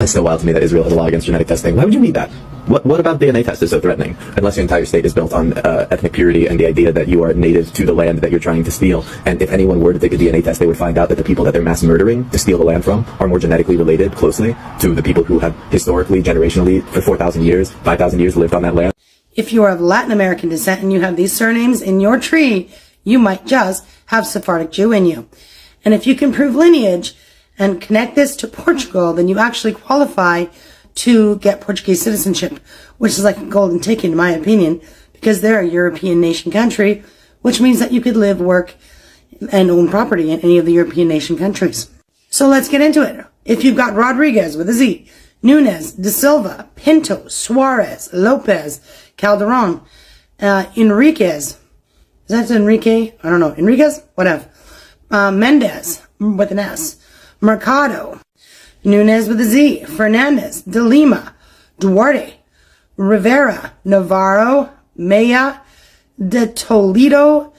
It's so wild to me that Israel has a law against genetic testing. Why would you need that? What about DNA test is so threatening? Unless your entire state is built on ethnic purity and the idea that you are native to the land that you're trying to steal. And if anyone were to take a DNA test, they would find out that the people that they're mass murdering to steal the land from are more genetically related closely to the people who have historically, generationally, for 4,000 years, 5,000 years lived on that land. If you are of Latin American descent and you have these surnames in your tree, you might just have Sephardic Jew in you. And if you can prove lineage and connect this to Portugal, then you actually qualify to get Portuguese citizenship, which is like a golden ticket in my opinion, because they're a European nation country, which means that you could live, work, and own property in any of the European nation countries. So let's get into it. If you've got Rodriguez with a Z, Nunes, De Silva, Pinto, Suarez, Lopez, Calderon, Enriquez, is that Enrique? I don't know. Enriquez? Whatever. Mendez with an S. Mercado. Nunes with a Z. Fernandez. De Lima. Duarte. Rivera. Navarro. Maya. De Toledo.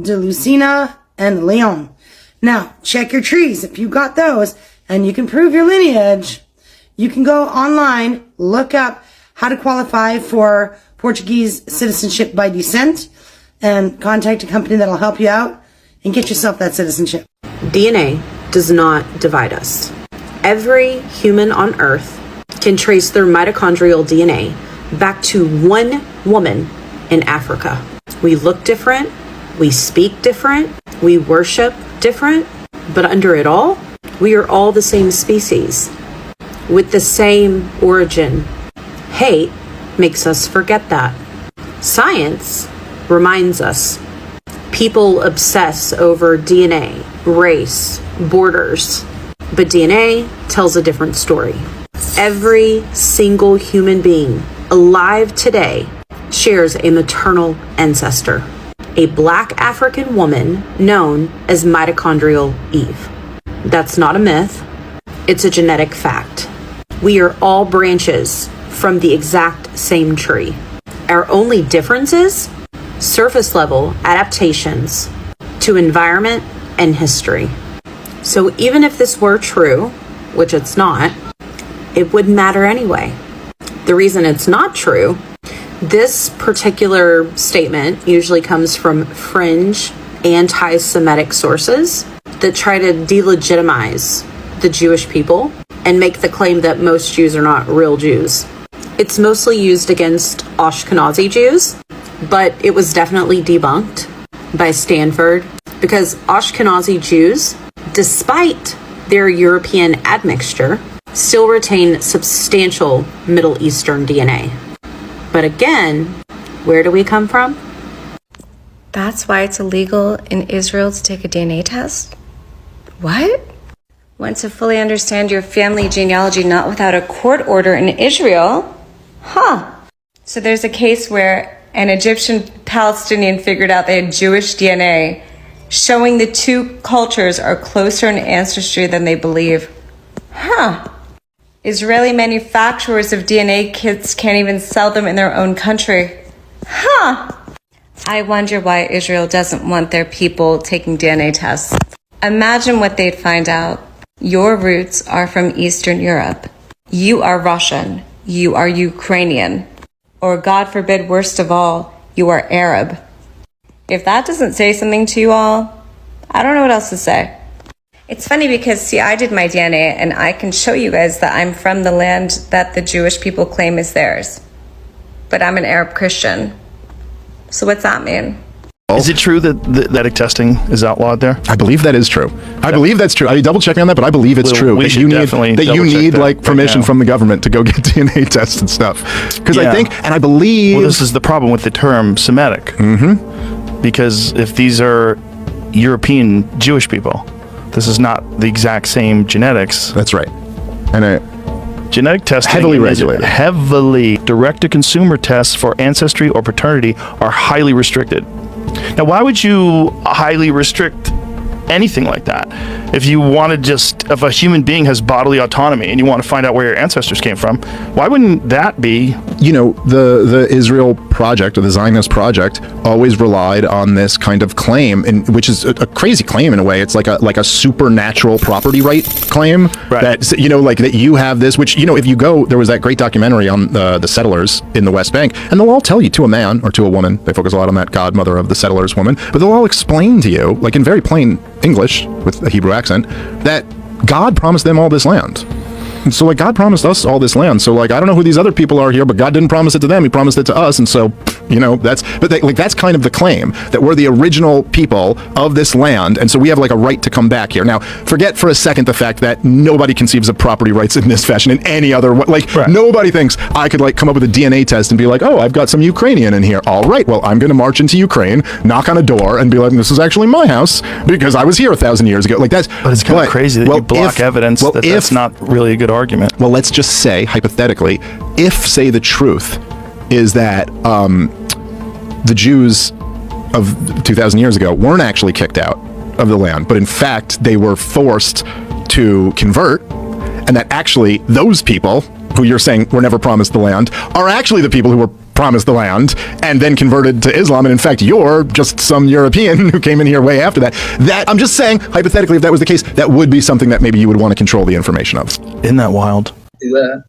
De Lucina. And Leon. Now, check your trees. If you got those and you can prove your lineage, you can go online, look up how to qualify for Portuguese citizenship by descent, and contact a company that'll help you out and get yourself that citizenship. DNA does not divide us. Every human on Earth can trace their mitochondrial DNA back to one woman in Africa. We look different, we speak different, we worship different, but under it all, we are all the same species with the same origin. Hate makes us forget that. Science reminds us. People obsess over DNA, race, borders, but DNA tells a different story. Every single human being alive today shares a maternal ancestor, a Black African woman known as mitochondrial Eve. That's not a myth, it's a genetic fact. We are all branches from the exact same tree. Our only difference is surface level adaptations to environment and history. So even if this were true, which it's not, it wouldn't matter anyway. The reason it's not true, this particular statement usually comes from fringe anti-Semitic sources that try to delegitimize the Jewish people and make the claim that most Jews are not real Jews. It's mostly used against Ashkenazi Jews, but it was definitely debunked by Stanford because Ashkenazi Jews, despite their European admixture, still retain substantial Middle Eastern DNA. But again, where do we come from? That's why it's illegal in Israel to take a DNA test? What? Want to fully understand your family genealogy not without a court order in Israel? Huh. So there's a case where an Egyptian Palestinian figured out they had Jewish DNA, showing the two cultures are closer in ancestry than they believe. Huh. Israeli manufacturers of DNA kits can't even sell them in their own country. Huh. I wonder why Israel doesn't want their people taking DNA tests. Imagine what they'd find out. Your roots are from Eastern Europe. You are Russian. You are Ukrainian. Or God forbid, worst of all, you are Arab. If that doesn't say something to you all, I don't know what else to say. It's funny because, see, I did my DNA and I can show you guys that I'm from the land that the Jewish people claim is theirs. But I'm an Arab Christian. So what's that mean? Is it true that genetic testing is outlawed there? I believe that is true. I believe that's true. I double check me on that, but I believe it's true. We should definitely that you need like permission right from the government to go get DNA tests and stuff. Because I think, and I believe, well, this is the problem with the term Semitic. Mm-hmm. Because if these are European Jewish people, this is not the exact same genetics. That's right. And genetic testing heavily regulated. Heavily direct-to-consumer tests for ancestry or paternity are highly restricted. Now, why would you highly restrict anything like that? If you wanted if a human being has bodily autonomy and you want to find out where your ancestors came from, why wouldn't that be? You know, the Israel project, or the Zionist project, always relied on this kind of claim, which is a crazy claim in a way. It's like a supernatural property right claim, Right. that, you know, like that you have this, which, you know, if you go, there was that great documentary on the settlers in the West Bank, and they'll all tell you, to a man or to a woman, they focus a lot on that godmother of the settlers woman, but they'll all explain to you, like in very plain English with a Hebrew accent, that God promised them all this land. And so, like, God promised us all this land. So, like, I don't know who these other people are here, but God didn't promise it to them. He promised it to us. And so, you know, that's kind of the claim, that we're the original people of this land. And so we have, like, a right to come back here. Now, forget for a second the fact that nobody conceives of property rights in this fashion in any other way. Like, right. Nobody thinks I could, like, come up with a DNA test and be like, oh, I've got some Ukrainian in here. All right, well, I'm going to march into Ukraine, knock on a door, and be like, this is actually my house because I was here 1,000 years ago. Like, that's... But it's kind of crazy that you block evidence that's not really a good argument. Well, let's just say, hypothetically, if, say, the truth is that the Jews of 2,000 years ago weren't actually kicked out of the land, but in fact they were forced to convert, and that actually those people who you're saying were never promised the land are actually the people who were promised the land and then converted to Islam, and in fact you're just some European who came in here way after that. That, I'm just saying, hypothetically, if that was the case, that would be something that maybe you would want to control the information of. Isn't that wild? There,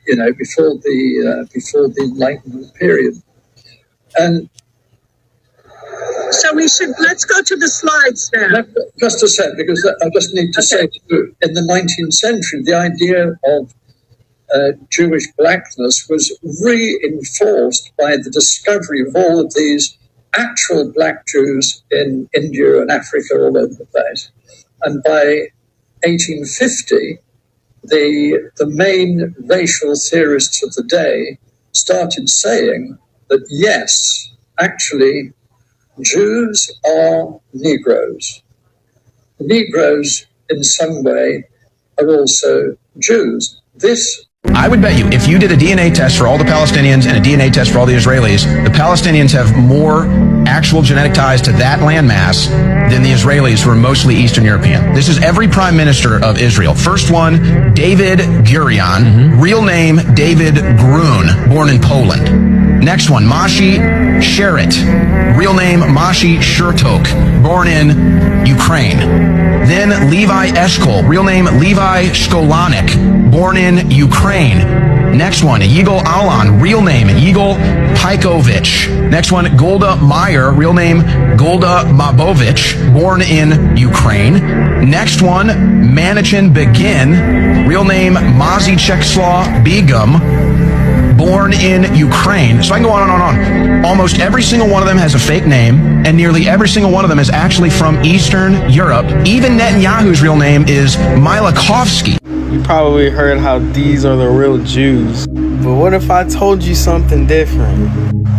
you know, before the Enlightenment period, and so let's go to the slides now. Just a sec, because I just need to say to you, in the 19th century, the idea of Jewish blackness was reinforced by the discovery of all of these actual black Jews in India and Africa, all over the place. And by 1850, the main racial theorists of the day started saying that, yes, actually, Jews are Negroes. Negroes, in some way, are also Jews. I would bet you, if you did a DNA test for all the Palestinians and a DNA test for all the Israelis, the Palestinians have more actual genetic ties to that landmass than the Israelis, who are mostly Eastern European. This is every prime minister of Israel. First one, David Gurion, real name David Grun, born in Poland. Next one, Mashi Sheret, real name Mashi Shurtok, born in Ukraine. Then Levi Eshkol, real name Levi Shkolanik, born in Ukraine. Next one, Yigal Alan, real name Yigal Paikovich. Next one, Golda Meir, real name Golda Mabovich, born in Ukraine. Next one, Manichin Begin, real name Mazi Chekslaw Begum, born in Ukraine. So I can go on and on and on. Almost every single one of them has a fake name, and nearly every single one of them is actually from Eastern Europe. Even Netanyahu's real name is Milakovsky. You probably heard how these are the real Jews. But what if I told you something different?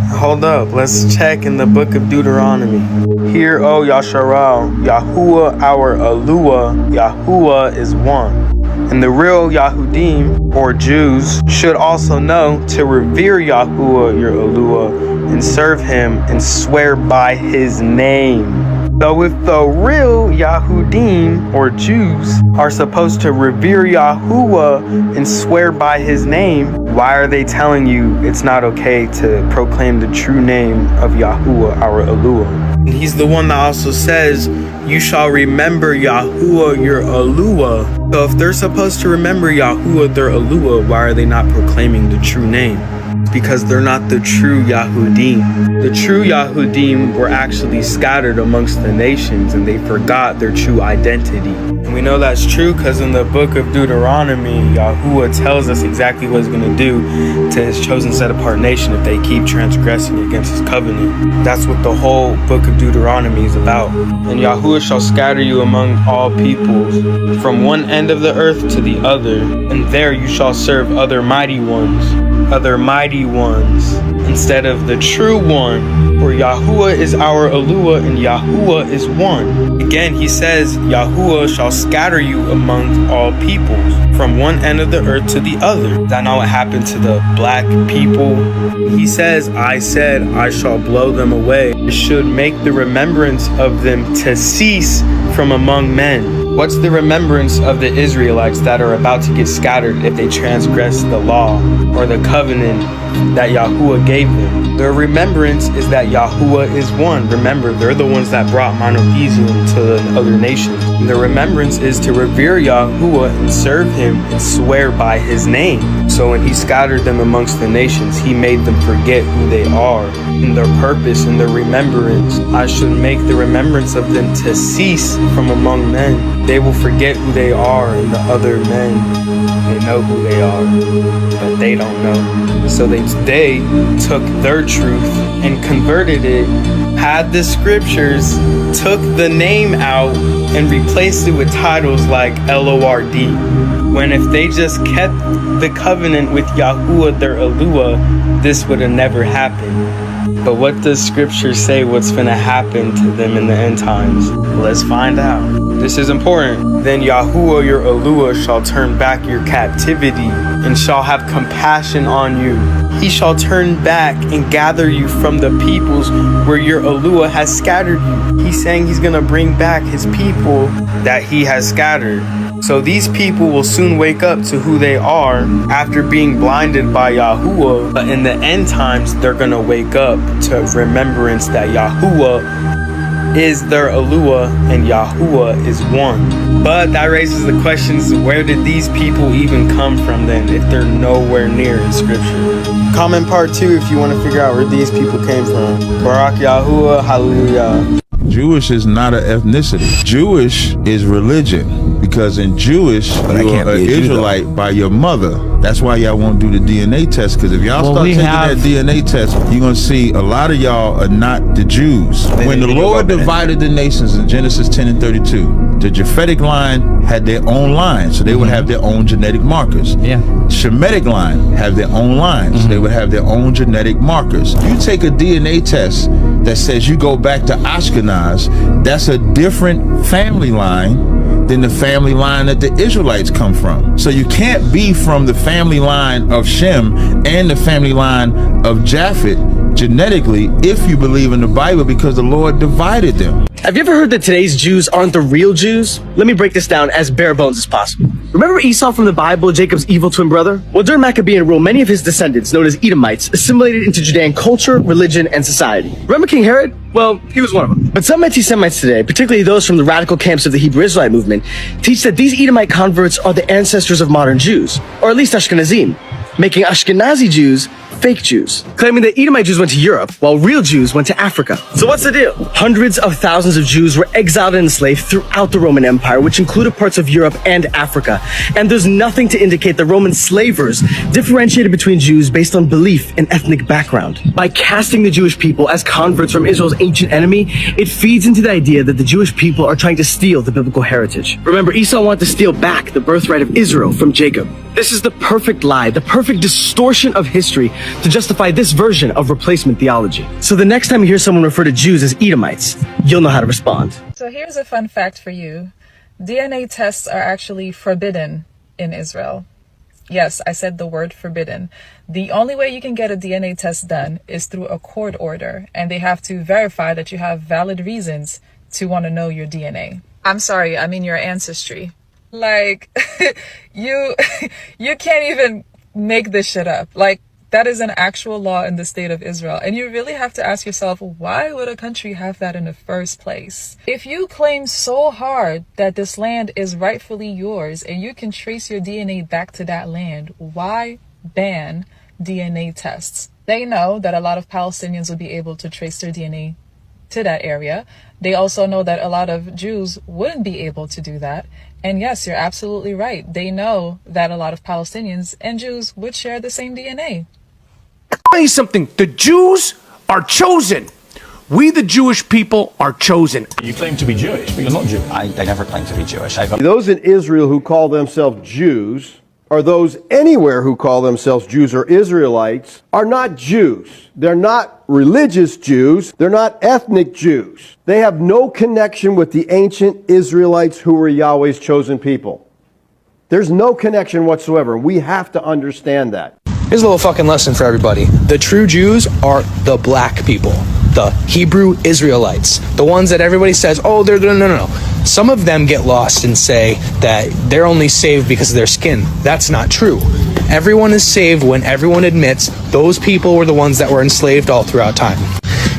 Hold up, let's check in the book of Deuteronomy. Hear, O Yasharal, Yahuwah our Eluah, Yahuwah is one. And the real Yahudim, or Jews, should also know to revere Yahuwah your Eluah and serve him and swear by his name. So if the real Yahudim, or Jews, are supposed to revere Yahuwah and swear by his name, why are they telling you it's not okay to proclaim the true name of Yahuwah our Eluah? And he's the one that also says, you shall remember Yahuwah your Eluah. So if they're supposed to remember Yahuwah their Eluah, why are they not proclaiming the true name? Because they're not the true Yahudim. The true Yahudim were actually scattered amongst the nations, and they forgot their true identity. And we know that's true because in the book of Deuteronomy, Yahuwah tells us exactly what he's going to do to his chosen set-apart nation if they keep transgressing against his covenant. That's what the whole book of Deuteronomy is about. And Yahuwah shall scatter you among all peoples, from one end of the earth to the other, and there you shall serve other mighty ones instead of the true one For Yahuwah is our Eluah, and Yahuwah is one. Again, he says, Yahuwah shall scatter you among all peoples, from one end of the earth to the other. Is that not what happened to the black people? He says, I said, I shall blow them away. It should make the remembrance of them to cease from among men. What's the remembrance of the Israelites that are about to get scattered if they transgress the law or the covenant that Yahuwah gave them? Their remembrance is that Yahuwah is one. Remember, they're the ones that brought monotheism to the other nations. And the remembrance is to revere Yahuwah and serve him and swear by his name. So when he scattered them amongst the nations, he made them forget who they are and their purpose and their remembrance. I should make the remembrance of them to cease from among men. They will forget who they are, and the other men, they know who they are, but they don't know. So they took their truth and converted it, had the scriptures, took the name out, and replaced it with titles like Lord. When if they just kept the covenant with Yahuwah, their Eluah, this would have never happened. But what does scripture say what's going to happen to them in the end times? Let's find out. This is important. Then Yahuwah, your Eluah, shall turn back your captivity and shall have compassion on you. He shall turn back and gather you from the peoples where your Eluah has scattered you. He's saying he's going to bring back his people that he has scattered. So these people will soon wake up to who they are after being blinded by Yahuwah. But in the end times, they're going to wake up to remembrance that Yahuwah is their Eluah and Yahuwah is one. But that raises the questions, where did these people even come from then if they're nowhere near in scripture? Comment part 2 if you want to figure out where these people came from. Barak Yahuwah, hallelujah. Jewish is not an ethnicity. Jewish is religion, because in Jewish, you're an Israelite by your mother. That's why y'all won't do the DNA test, because if y'all start taking that DNA test, you're going to see a lot of y'all are not the Jews. When the Lord divided the nations in Genesis 10 and 32, the Japhetic line had their own line, so they would have their own genetic markers. Shemitic line have their own lines, so they would have their own genetic markers. You take a DNA test that says you go back to Ashkanezi, that's a different family line than the family line that the Israelites come from. So you can't be from the family line of Shem and the family line of Japheth genetically if you believe in the Bible, because the Lord divided them. Have you ever heard that today's Jews aren't the real Jews? Let me break this down as bare bones as possible. Remember Esau from the Bible, Jacob's evil twin brother? Well, during Maccabean rule, many of his descendants, known as Edomites, assimilated into Judean culture, religion, and society. Remember King Herod? Well, he was one of them. But some anti-Semites today, particularly those from the radical camps of the Hebrew Israelite movement, teach that these Edomite converts are the ancestors of modern Jews, or at least Ashkenazim, making Ashkenazi Jews fake Jews, claiming that Edomite Jews went to Europe, while real Jews went to Africa. So what's the deal? Hundreds of thousands of Jews were exiled and enslaved throughout the Roman Empire, which included parts of Europe and Africa. And there's nothing to indicate that Roman slavers differentiated between Jews based on belief and ethnic background. By casting the Jewish people as converts from Israel's ancient enemy, it feeds into the idea that the Jewish people are trying to steal the biblical heritage. Remember, Esau wanted to steal back the birthright of Israel from Jacob. This is the perfect lie, the perfect distortion of history to justify this version of replacement theology. So the next time you hear someone refer to Jews as Edomites, you'll know how to respond. So here's a fun fact for you. DNA tests are actually forbidden in Israel. Yes, I said the word forbidden. The only way you can get a DNA test done is through a court order, and they have to verify that you have valid reasons to want to know your DNA. I'm sorry, I mean your ancestry. Like, you can't even make this shit up. Like, that is an actual law in the state of Israel. And you really have to ask yourself, why would a country have that in the first place? If you claim so hard that this land is rightfully yours and you can trace your DNA back to that land, why ban DNA tests? They know that a lot of Palestinians will be able to trace their DNA to that area. They also know that a lot of Jews wouldn't be able to do that. And yes, you're absolutely right. They know that a lot of Palestinians and Jews would share the same DNA. Tell you something, the Jews are chosen. We, the Jewish people, are chosen. You claim to be Jewish, but you're not Jewish. I never claim to be Jewish. Those in Israel who call themselves Jews or those anywhere who call themselves Jews or Israelites are not Jews. They're not religious Jews. They're not ethnic Jews. They have no connection with the ancient Israelites who were Yahweh's chosen people. There's no connection whatsoever. We have to understand that. Here's a little fucking lesson for everybody. The true Jews are the black people, the Hebrew Israelites, the ones that everybody says, oh, they're no. Some of them get lost and say that they're only saved because of their skin. That's not true. Everyone is saved when everyone admits those people were the ones that were enslaved all throughout time.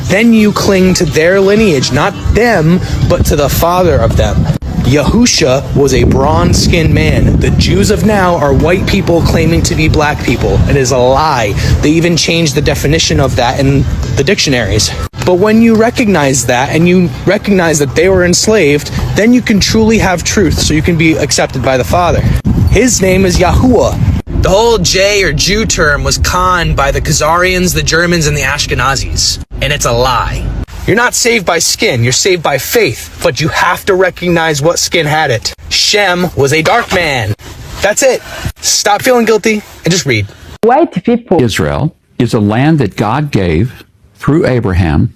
Then you cling to their lineage, not them, but to the father of them. Yahusha was a bronze-skinned man. The Jews of now are white people claiming to be black people. It is a lie. They even changed the definition of that in the dictionaries. But when you recognize that, and you recognize that they were enslaved, then you can truly have truth, so you can be accepted by the Father. His name is Yahuwah. The whole J or Jew term was conned by the Khazarians, the Germans, and the Ashkenazis. And it's a lie. You're not saved by skin, you're saved by faith, but you have to recognize what skin had it. Shem was a dark man. That's it. Stop feeling guilty and just read. White people. Israel is a land that God gave through Abraham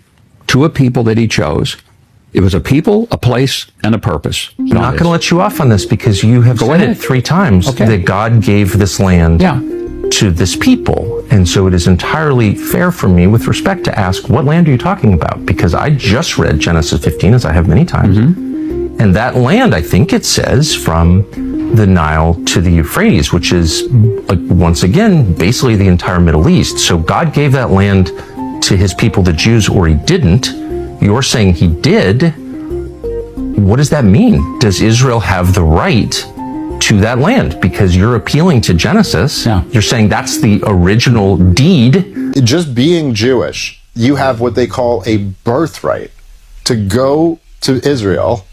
to a people that he chose. It was a people, a place, and a purpose. I'm not going to let you off on this because you have said it 3 times that God gave this land to this people. And so it is entirely fair for me with respect to ask, what land are you talking about? Because I just read Genesis 15, as I have many times. And that land, I think it says, from the Nile to the Euphrates, which is, once again, basically the entire Middle East. So God gave that land to his people, the Jews, or he didn't. You're saying he did. What does that mean? Does Israel have the right to that land? Because you're appealing to Genesis. You're saying that's the original deed. Just being Jewish, you have what they call a birthright to go to Israel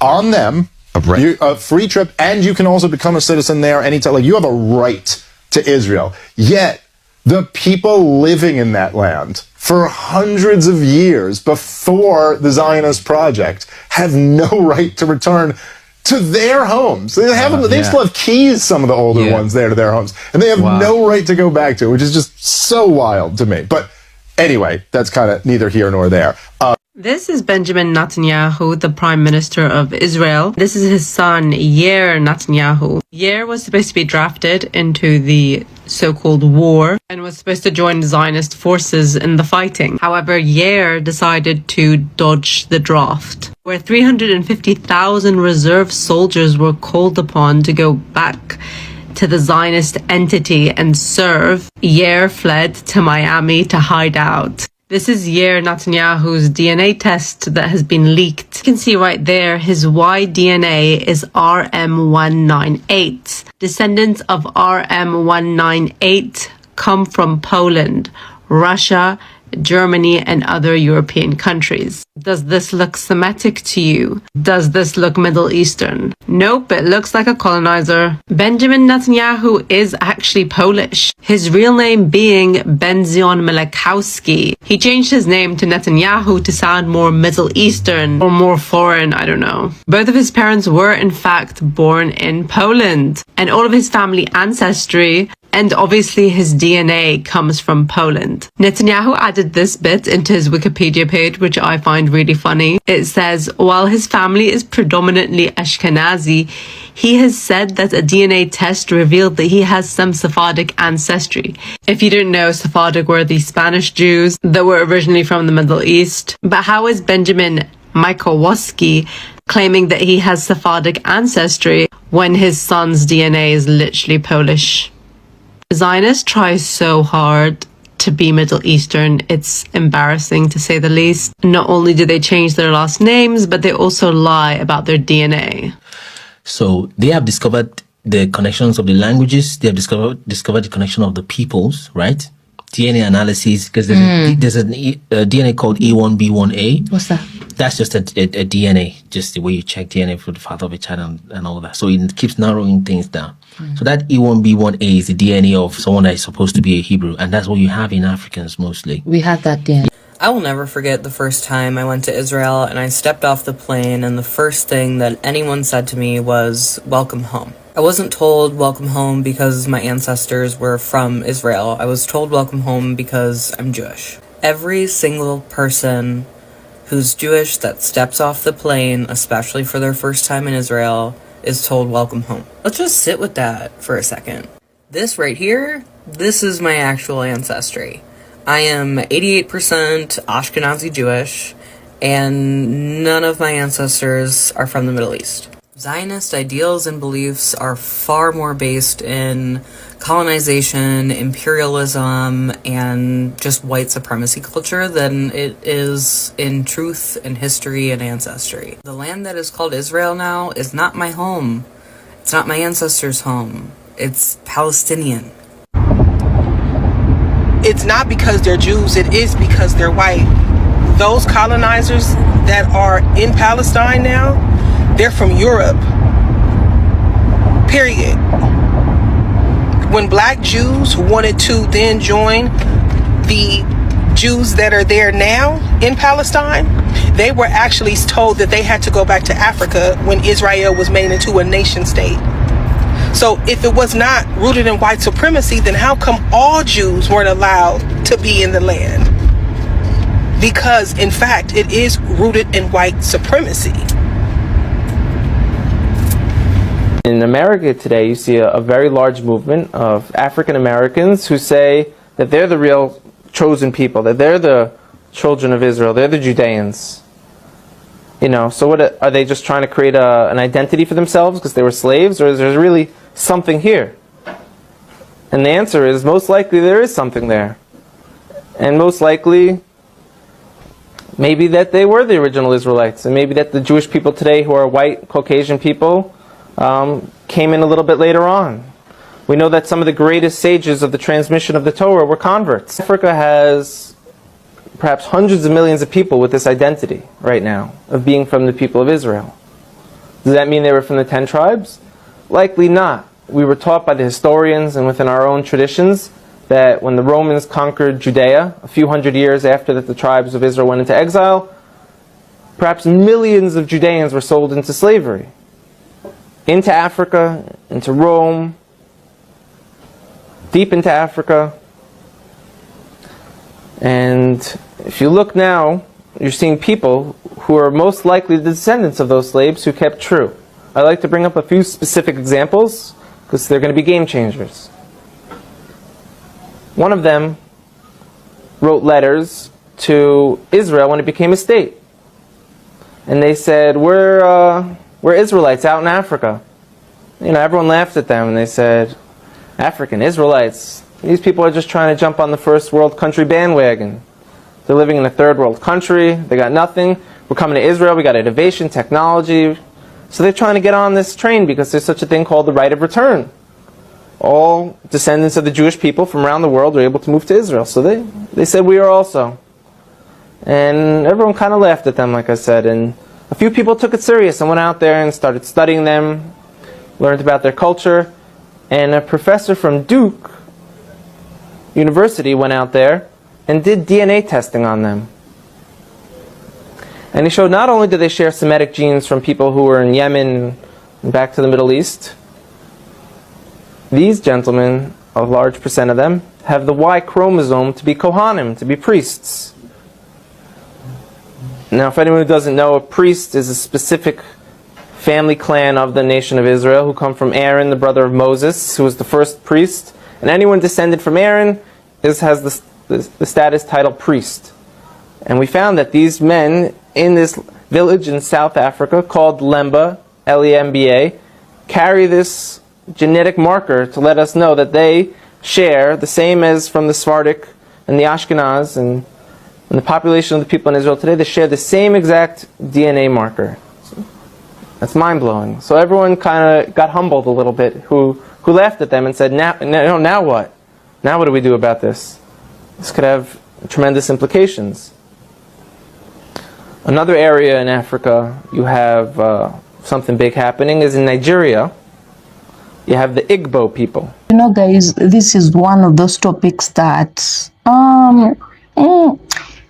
on them, a free trip, and you can also become a citizen there anytime. Like, you have a right to Israel. Yet, the people living in that land for hundreds of years before the Zionist project have no right to return to their homes. They they still have keys, some of the older ones there, to their homes. And they have no right to go back to it, which is just so wild to me. But anyway, that's kind of neither here nor there. This is Benjamin Netanyahu, the Prime Minister of Israel. This is his son, Yair Netanyahu. Yair was supposed to be drafted into the so-called war and was supposed to join Zionist forces in the fighting. However, Yair decided to dodge the draft, where 350,000 reserve soldiers were called upon to go back to the Zionist entity and serve. Yair fled to Miami to hide out. This is Yair Netanyahu's DNA test that has been leaked. You can see right there his Y DNA is RM198. Descendants of RM198 come from Poland, Russia, Germany, and other European countries. Does this look Semitic to you? Does this look Middle Eastern? Nope, it looks like a colonizer. Benjamin Netanyahu is actually Polish, his real name being Benzion Malachowski. He changed his name to Netanyahu to sound more Middle Eastern or more foreign, I don't know. Both of his parents were in fact born in Poland, and all of his family ancestry and obviously his DNA comes from Poland. Netanyahu added this bit into his Wikipedia page, which I find really funny. It says, while his family is predominantly Ashkenazi, he has said that a DNA test revealed that he has some Sephardic ancestry. If you didn't know, Sephardic were the Spanish Jews that were originally from the Middle East. But how is Benjamin Mikołowski claiming that he has Sephardic ancestry when his son's DNA is literally Polish? Zionists try so hard to be Middle Eastern, it's embarrassing to say the least. Not only do they change their last names, but they also lie about their DNA. So they have discovered the connections of the languages, they have discovered the connection of the peoples, right? DNA analysis, because there's a DNA called E1B1A. What's that? That's just a DNA, just the way you check DNA for the father of a child and all that. So it keeps narrowing things down. So that E1B1A is the DNA of someone that is supposed to be a Hebrew, and that's what you have in Africans mostly. We have that DNA. I will never forget the first time I went to Israel and I stepped off the plane and the first thing that anyone said to me was, "Welcome home." I wasn't told welcome home because my ancestors were from Israel. I was told welcome home because I'm Jewish. Every single person who's Jewish that steps off the plane, especially for their first time in Israel, is told welcome home. Let's just sit with that for a second. This right here, this is my actual ancestry. I am 88% Ashkenazi Jewish, and none of my ancestors are from the Middle East. Zionist ideals and beliefs are far more based in colonization, imperialism, and just white supremacy culture than it is in truth and history and ancestry. The land that is called Israel now is not my home. It's not my ancestors' home. It's Palestinian. It's not because they're Jews, it is because they're white. Those colonizers that are in Palestine now, they're from Europe. Period. When black Jews wanted to then join the Jews that are there now in Palestine, they were actually told that they had to go back to Africa when Israel was made into a nation state. So if it was not rooted in white supremacy, then how come all Jews weren't allowed to be in the land? Because in fact, it is rooted in white supremacy. In America today, you see a very large movement of African Americans who say that they're the real chosen people, that they're the children of Israel, they're the Judeans. You know, so what are they just trying to create an identity for themselves because they were slaves, or is there really something here? And the answer is most likely there is something there. And most likely maybe that they were the original Israelites, and maybe that the Jewish people today who are white Caucasian people came in a little bit later on. We know that some of the greatest sages of the transmission of the Torah were converts. Africa has perhaps hundreds of millions of people with this identity right now of being from the people of Israel. Does that mean they were from the 10 tribes? Likely not. We were taught by the historians and within our own traditions that when the Romans conquered Judea, a few hundred years after that the tribes of Israel went into exile, perhaps millions of Judeans were sold into slavery. Into Africa, into Rome, deep into Africa. And if you look now, you're seeing people who are most likely the descendants of those slaves who kept true. I'd like to bring up a few specific examples because they're going to be game changers. One of them wrote letters to Israel when it became a state. And they said, we're Israelites out in Africa. You know, everyone laughed at them and they said, African Israelites, these people are just trying to jump on the first world country bandwagon. They're living in a third world country, they got nothing. We're coming to Israel, we got innovation, technology. So they're trying to get on this train because there's such a thing called the right of return. All descendants of the Jewish people from around the world are able to move to Israel. So they said we are also. And everyone kind of laughed at them, like I said. And a few people took it serious and went out there and started studying them, learned about their culture. And a professor from Duke University went out there and did DNA testing on them. And he showed not only do they share Semitic genes from people who were in Yemen and back to the Middle East, these gentlemen, a large percent of them, have the Y chromosome to be Kohanim, to be priests. Now, if anyone who doesn't know, a priest is a specific family clan of the nation of Israel who come from Aaron, the brother of Moses, who was the first priest. And anyone descended from Aaron has the status title priest. And we found that these men in this village in South Africa called Lemba, L-E-M-B-A, carry this genetic marker to let us know that they share the same as from the Sephardic and the Ashkenaz and the population of the people in Israel today. They share the same exact DNA marker. That's mind-blowing. So everyone kind of got humbled a little bit who laughed at them and said, now what? Now what do we do about this? This could have tremendous implications. Another area in Africa you have something big happening is in Nigeria. You have the Igbo people. You know, guys, this is one of those topics that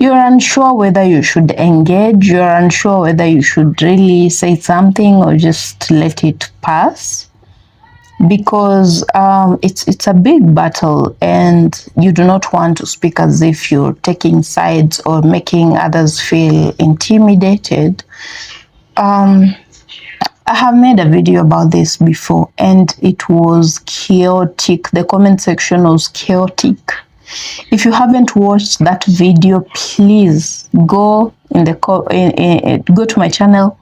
you're unsure whether you should engage, you're unsure whether you should really say something or just let it pass. because it's a big battle, and you do not want to speak as if you're taking sides or making others feel intimidated. I have made a video about this before, and it was chaotic. The comment section was chaotic. If you haven't watched that video, please go go to my channel,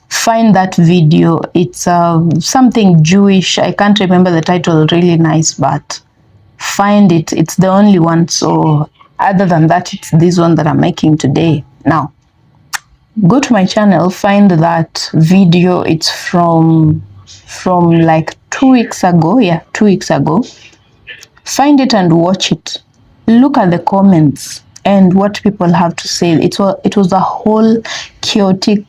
find that video. It's something Jewish. I can't remember the title really nice, but find it. It's the only one. So other than that, it's this one that I'm making today. Now, go to my channel, find that video. It's from like 2 weeks ago. Yeah, 2 weeks ago. Find it and watch it. Look at the comments and what people have to say. It was a whole chaotic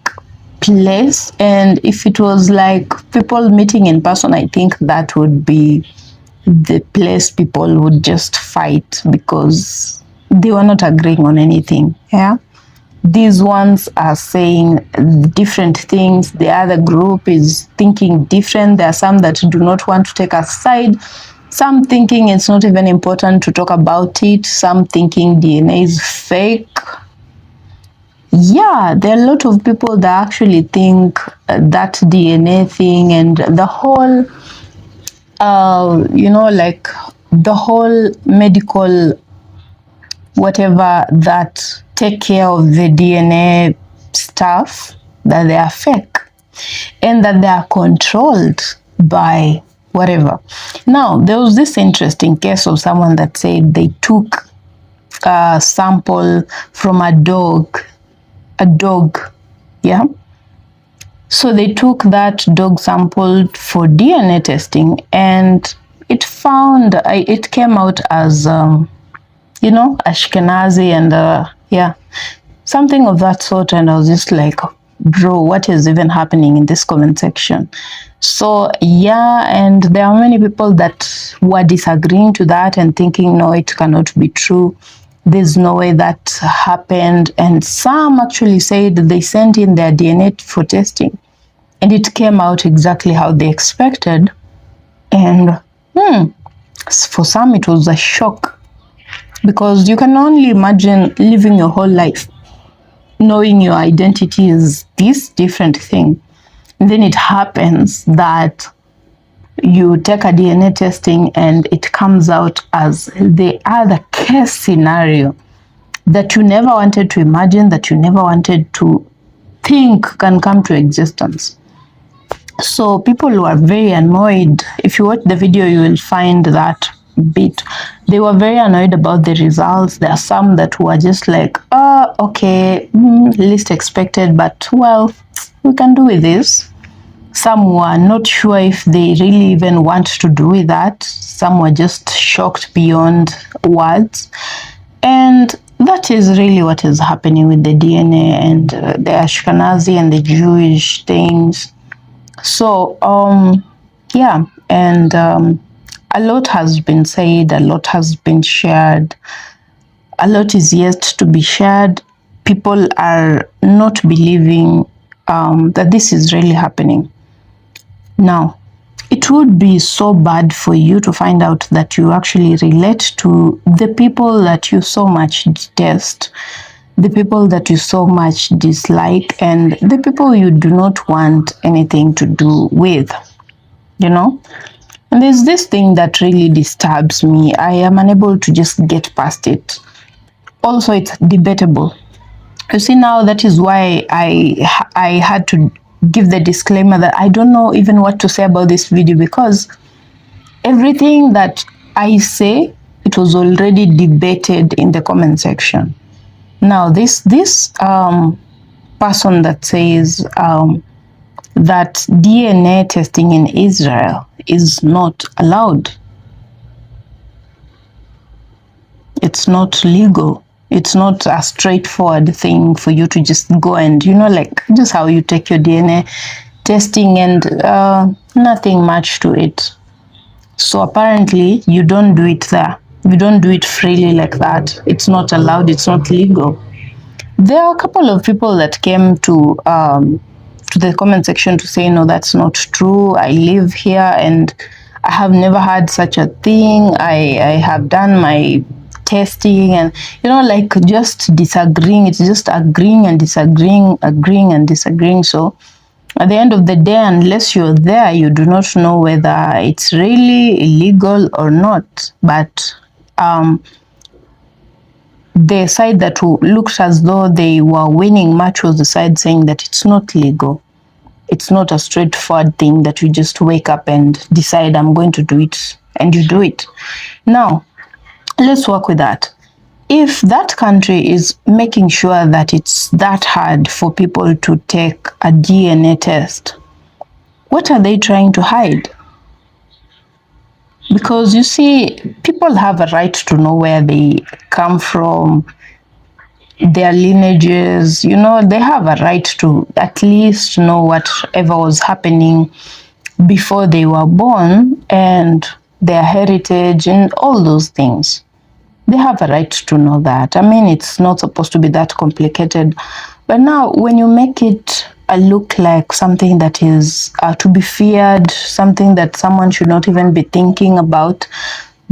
place, and if it was like people meeting in person, I think that would be the place people would just fight because they were not agreeing on anything. Yeah, these ones are saying different things, the other group is thinking different. There are some that do not want to take a side, some thinking it's not even important to talk about it, some thinking DNA is fake. Yeah, there are a lot of people that actually think that DNA thing and the whole, like the whole medical whatever that take care of the DNA stuff, that they are fake and that they are controlled by whatever. Now, there was this interesting case of someone that said they took a sample from a dog, yeah. So they took that dog sample for DNA testing, and it came out as, Ashkanezi and yeah, something of that sort. And I was just like, bro, what is even happening in this comment section? So yeah, and there are many people that were disagreeing to that and thinking, no, it cannot be true. There's no way that happened. And some actually said they sent in their DNA for testing and it came out exactly how they expected. And for some, it was a shock, because you can only imagine living your whole life knowing your identity is this different thing. And then it happens that you take a DNA testing and it comes out as the other case scenario that you never wanted to imagine, that you never wanted to think can come to existence. So people were very annoyed. If you watch the video, you will find that bit. They were very annoyed about the results. There are some that were just like, okay, least expected, but well, we can do with this. Some were not sure if they really even want to do with that. Some were just shocked beyond words. And that is really what is happening with the DNA and the Ashkenazi and the Jewish things. So, yeah, and a lot has been said, a lot has been shared, a lot is yet to be shared. People are not believing that this is really happening. Now, it would be so bad for you to find out that you actually relate to the people that you so much detest, the people that you so much dislike, and the people you do not want anything to do with, you know? And there's this thing that really disturbs me. I am unable to just get past it. Also, it's debatable. You see, now that is why I had to give the disclaimer that I don't know even what to say about this video, because everything that I say, it was already debated in the comment section. Now, this person that says that DNA testing in Israel is not allowed. It's not legal. It's not a straightforward thing for you to just go and, like just how you take your DNA testing and nothing much to it. So apparently you don't do it there. You don't do it freely like that. It's not allowed. It's not legal. There are a couple of people that came to the comment section to say, no, that's not true. I live here and I have never had such a thing. I have done my testing, and like just disagreeing. It's just agreeing and disagreeing, agreeing and disagreeing. So at the end of the day, unless you're there, you do not know whether it's really illegal or not. But the side that looked as though they were winning much was the side saying that it's not legal. It's not a straightforward thing that you just wake up and decide, I'm going to do it, and you do it. Now, let's work with that. If that country is making sure that it's that hard for people to take a DNA test, what are they trying to hide? Because you see, people have a right to know where they come from, their lineages, they have a right to at least know whatever was happening before they were born and their heritage and all those things. They have a right to know that. I mean, it's not supposed to be that complicated. But now, when you make it look like something that is to be feared, something that someone should not even be thinking about,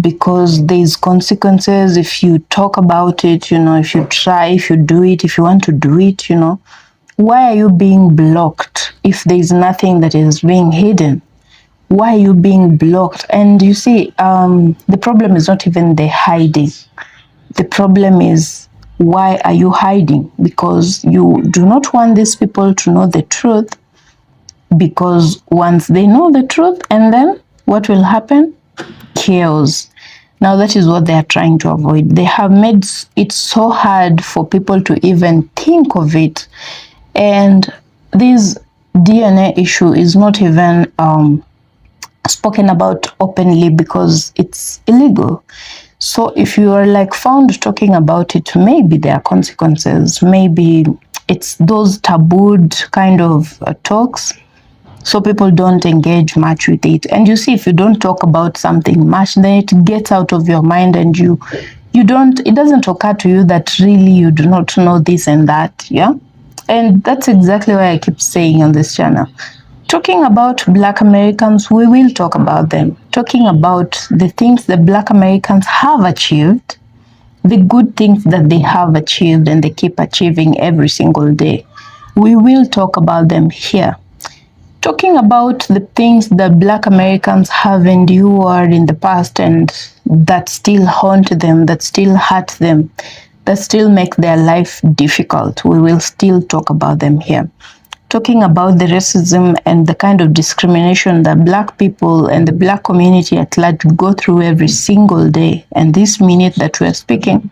because there's consequences if you talk about it, if you try, if you do it, if you want to do it, why are you being blocked if there's nothing that is being hidden? Why are you being blocked? And you see, the problem is not even the hiding. The problem is, why are you hiding? Because you do not want these people to know the truth, because once they know the truth, and then what will happen? Chaos. Now that is what they are trying to avoid. They have made it so hard for people to even think of it. And this DNA issue is not even spoken about openly because it's illegal. So if you are found talking about it, maybe there are consequences. Maybe it's those tabooed kind of talks, so people don't engage much with it. And you see, if you don't talk about something much, then it gets out of your mind, and it doesn't occur to you that really you do not know this and that. Yeah. And that's exactly why I keep saying on this channel, talking about Black Americans, we will talk about them. Talking about the things that Black Americans have achieved, the good things that they have achieved and they keep achieving every single day, we will talk about them here. Talking about the things that Black Americans have endured in the past and that still haunt them, that still hurt them, that still make their life difficult, we will still talk about them here. Talking about the racism and the kind of discrimination that Black people and the Black community at large go through every single day, and this minute that we're speaking,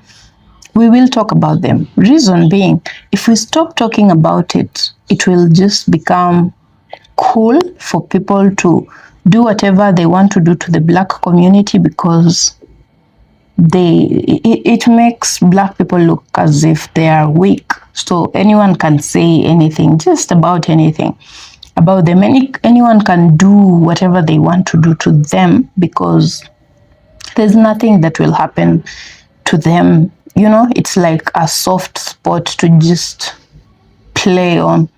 we will talk about them. Reason being, if we stop talking about it, it will just become cool for people to do whatever they want to do to the Black community, because it makes Black people look as if they are weak. So anyone can say anything, just about anything about them. Anyone can do whatever they want to do to them, because there's nothing that will happen to them. It's like a soft spot to just play on.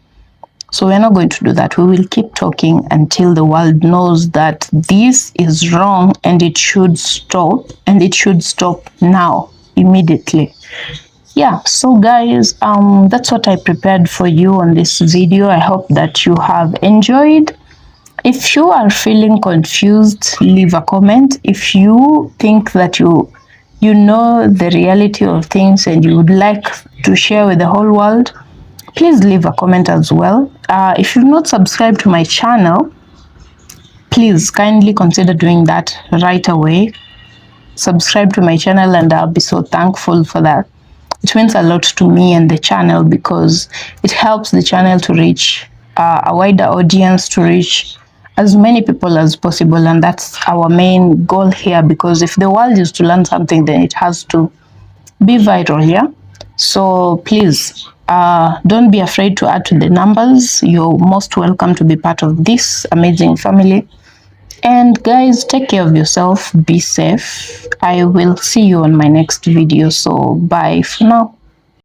So we're not going to do that. We will keep talking until the world knows that this is wrong and it should stop, and it should stop now, immediately. Yeah, so guys, that's what I prepared for you on this video. I hope that you have enjoyed. If you are feeling confused, leave a comment. If you think that you know the reality of things and you would like to share with the whole world, please leave a comment as well. If you've not subscribed to my channel, please kindly consider doing that right away. Subscribe to my channel, and I'll be so thankful for that. It means a lot to me and the channel, because it helps the channel to reach a wider audience, to reach as many people as possible, and that's our main goal here, because if the world is to learn something, then it has to be viral, yeah? So please, don't be afraid to add to the numbers. You're most welcome to be part of this amazing family. And guys, take care of yourself, be safe. I will see you on my next video, so bye for now.